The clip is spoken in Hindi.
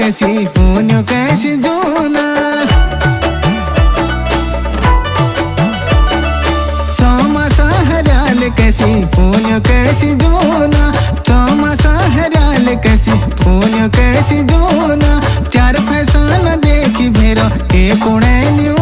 कैसी होन्यो कैसी जोना चौमासा हरियाल कैसी होन्यो कैसी जोना चौमासा हरियाल कैसी होन्यो कैसी जोना त्यार फैशन देखी भेरो ए कोणे न्यू